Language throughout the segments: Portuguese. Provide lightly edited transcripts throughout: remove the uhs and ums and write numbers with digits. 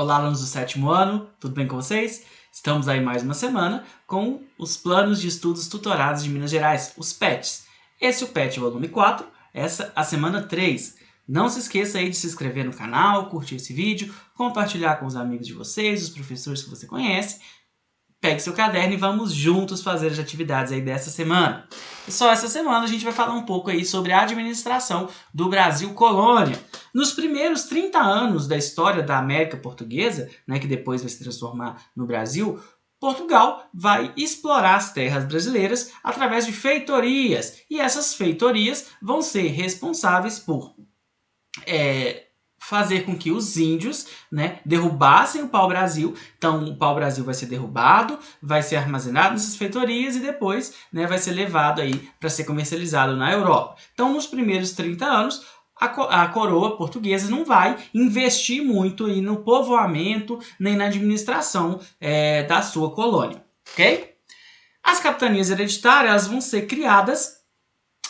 Olá, alunos do 7º ano, tudo bem com vocês? Estamos aí mais uma semana com os Planos de Estudos Tutorados de Minas Gerais, os PETs. Esse é o PET volume 4, essa a semana 3. Não se esqueça aí de se inscrever no canal, curtir esse vídeo, compartilhar com os amigos de vocês, os professores que você conhece. Pegue seu caderno e vamos juntos fazer as atividades aí dessa semana. E só essa semana a gente vai falar um pouco aí sobre a administração do Brasil colônia. Nos primeiros 30 anos da história da América Portuguesa, né, que depois vai se transformar no Brasil, Portugal vai explorar as terras brasileiras através de feitorias. E essas feitorias vão ser responsáveis por fazer com que os índios, né, derrubassem o pau-brasil. Então, o pau-brasil vai ser derrubado, vai ser armazenado nessas feitorias e depois, né, vai ser levado aí para ser comercializado na Europa. Então, nos primeiros 30 anos, a coroa portuguesa não vai investir muito aí no povoamento nem na administração da sua colônia, ok? As capitanias hereditárias vão ser criadas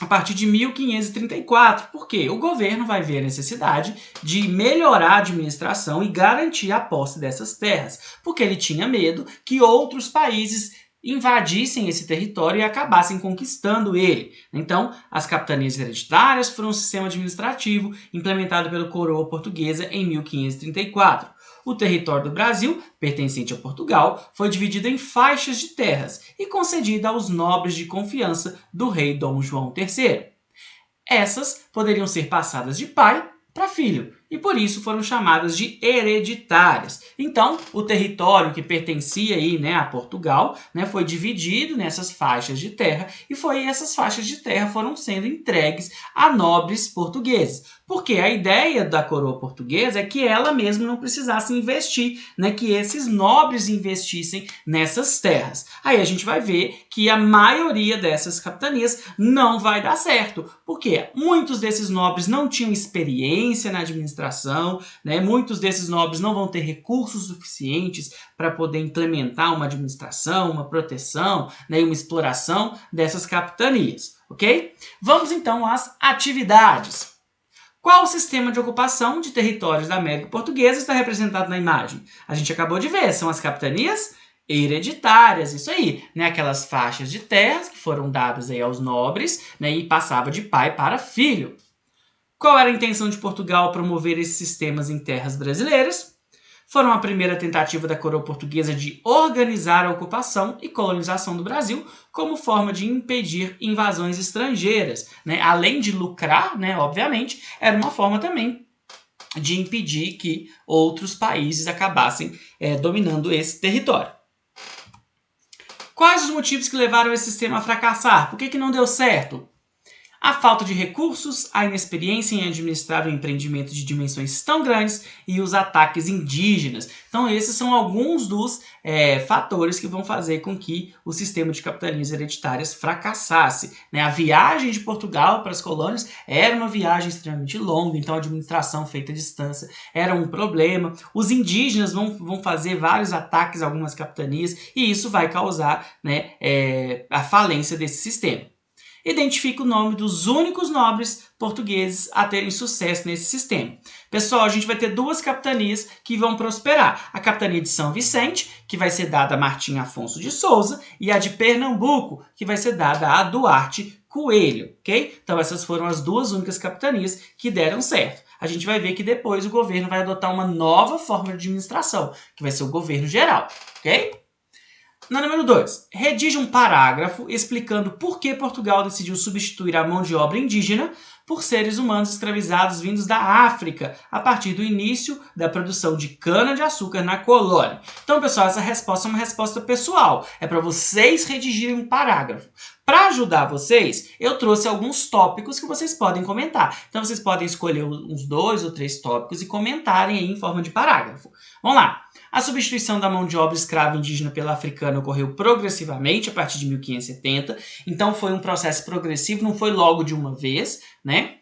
a partir de 1534, porque o governo vai ver a necessidade de melhorar a administração e garantir a posse dessas terras, porque ele tinha medo que outros países invadissem esse território e acabassem conquistando ele. Então, as capitanias hereditárias foram um sistema administrativo implementado pela coroa portuguesa em 1534. O território do Brasil, pertencente a Portugal, foi dividido em faixas de terras e concedida aos nobres de confiança do rei Dom João III. Essas poderiam ser passadas de pai para filho, e por isso foram chamadas de hereditárias. Então, o território que pertencia aí, né, a Portugal, né, foi dividido nessas faixas de terra, e essas faixas de terra foram sendo entregues a nobres portugueses. Porque a ideia da coroa portuguesa é que ela mesma não precisasse investir, né, que esses nobres investissem nessas terras. Aí a gente vai ver que a maioria dessas capitanias não vai dar certo, porque muitos desses nobres não tinham experiência na administração, né? Muitos desses nobres não vão ter recursos suficientes para poder implementar uma administração, uma proteção, né, e uma exploração dessas capitanias, ok? Vamos então às atividades. Qual o sistema de ocupação de territórios da América Portuguesa está representado na imagem? A gente acabou de ver, são as capitanias hereditárias, isso aí, né? Aquelas faixas de terras que foram dadas aí aos nobres, né, e passava de pai para filho. Qual era a intenção de Portugal promover esses sistemas em terras brasileiras? Foram a primeira tentativa da coroa portuguesa de organizar a ocupação e colonização do Brasil como forma de impedir invasões estrangeiras, né? Além de lucrar, né, obviamente, era uma forma também de impedir que outros países acabassem dominando esse território. Quais os motivos que levaram esse sistema a fracassar? Por que não deu certo? A falta de recursos, a inexperiência em administrar um empreendimento de dimensões tão grandes e os ataques indígenas. Então esses são alguns dos fatores que vão fazer com que o sistema de capitanias hereditárias fracassasse, né? A viagem de Portugal para as colônias era uma viagem extremamente longa, então a administração feita à distância era um problema. Os indígenas vão fazer vários ataques a algumas capitanias e isso vai causar, né, a falência desse sistema. Identifica o nome dos únicos nobres portugueses a terem sucesso nesse sistema. Pessoal, a gente vai ter duas capitanias que vão prosperar. A capitania de São Vicente, que vai ser dada a Martim Afonso de Souza, e a de Pernambuco, que vai ser dada a Duarte Coelho, ok? Então essas foram as duas únicas capitanias que deram certo. A gente vai ver que depois o governo vai adotar uma nova forma de administração, que vai ser o governo geral, ok? Na número 2, redige um parágrafo explicando por que Portugal decidiu substituir a mão de obra indígena por seres humanos escravizados vindos da África a partir do início da produção de cana-de-açúcar na colônia. Então, pessoal, essa resposta é uma resposta pessoal. É para vocês redigirem um parágrafo. Para ajudar vocês, eu trouxe alguns tópicos que vocês podem comentar. Então, vocês podem escolher uns 2 ou 3 tópicos e comentarem aí em forma de parágrafo. Vamos lá. A substituição da mão de obra escrava indígena pela africana ocorreu progressivamente a partir de 1570. Então, foi um processo progressivo, não foi logo de uma vez, né?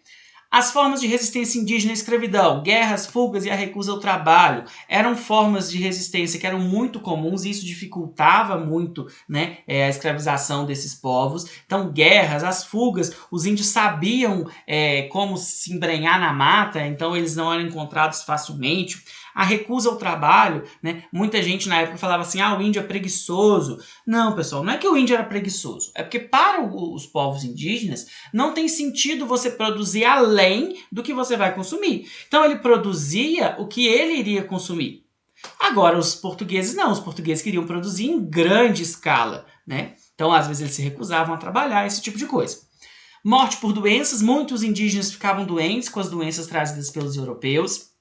As formas de resistência indígena à escravidão, guerras, fugas e a recusa ao trabalho, eram formas de resistência que eram muito comuns e isso dificultava muito, né, a escravização desses povos. Então, guerras, as fugas, os índios sabiam como se embrenhar na mata, então eles não eram encontrados facilmente. a recusa ao trabalho, né? Muita gente na época falava assim, o índio é preguiçoso. Não, pessoal, não é que o índio era preguiçoso, é porque para os povos indígenas não tem sentido você produzir além do que você vai consumir. Então ele produzia o que ele iria consumir. Agora, os portugueses não, os portugueses queriam produzir em grande escala, né? Então, às vezes, eles se recusavam a trabalhar, esse tipo de coisa. Morte por doenças, muitos indígenas ficavam doentes com as doenças trazidas pelos europeus.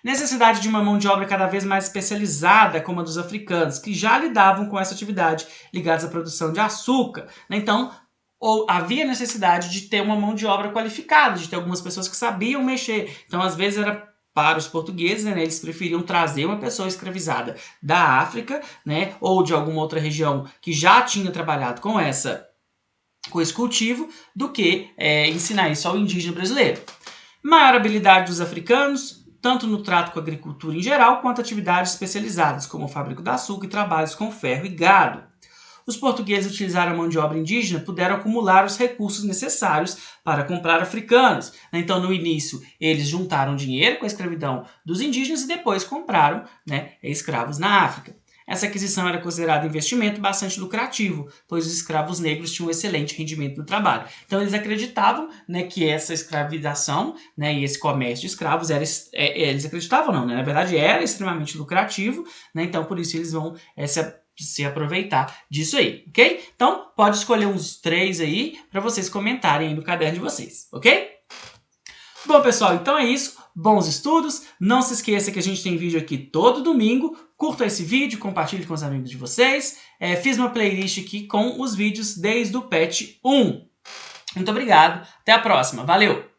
Necessidade de uma mão de obra cada vez mais especializada, como a dos africanos, que já lidavam com essa atividade ligadas à produção de açúcar. Então, havia necessidade de ter uma mão de obra qualificada, de ter algumas pessoas que sabiam mexer. Então, às vezes, era para os portugueses, né, eles preferiam trazer uma pessoa escravizada da África, né, ou de alguma outra região que já tinha trabalhado com esse cultivo, do que ensinar isso ao indígena brasileiro. Maior habilidade dos africanos, tanto no trato com a agricultura em geral, quanto atividades especializadas, como o fábrico de açúcar e trabalhos com ferro e gado. Os portugueses utilizaram a mão de obra indígena, puderam acumular os recursos necessários para comprar africanos. Então, no início, eles juntaram dinheiro com a escravidão dos indígenas e depois compraram, né, escravos na África. Essa aquisição era considerada um investimento bastante lucrativo, pois os escravos negros tinham um excelente rendimento no trabalho. Então, eles acreditavam, né, que essa escravização, né, e esse comércio de escravos, eles acreditavam não, né, na verdade era extremamente lucrativo, né, então por isso eles vão se aproveitar disso aí, ok? Então, pode escolher uns 3 aí para vocês comentarem aí no caderno de vocês, ok? Bom, pessoal, então é isso. Bons estudos. Não se esqueça que a gente tem vídeo aqui todo domingo. Curta esse vídeo, compartilhe com os amigos de vocês. Fiz uma playlist aqui com os vídeos desde o PET 1. Muito obrigado. Até a próxima. Valeu!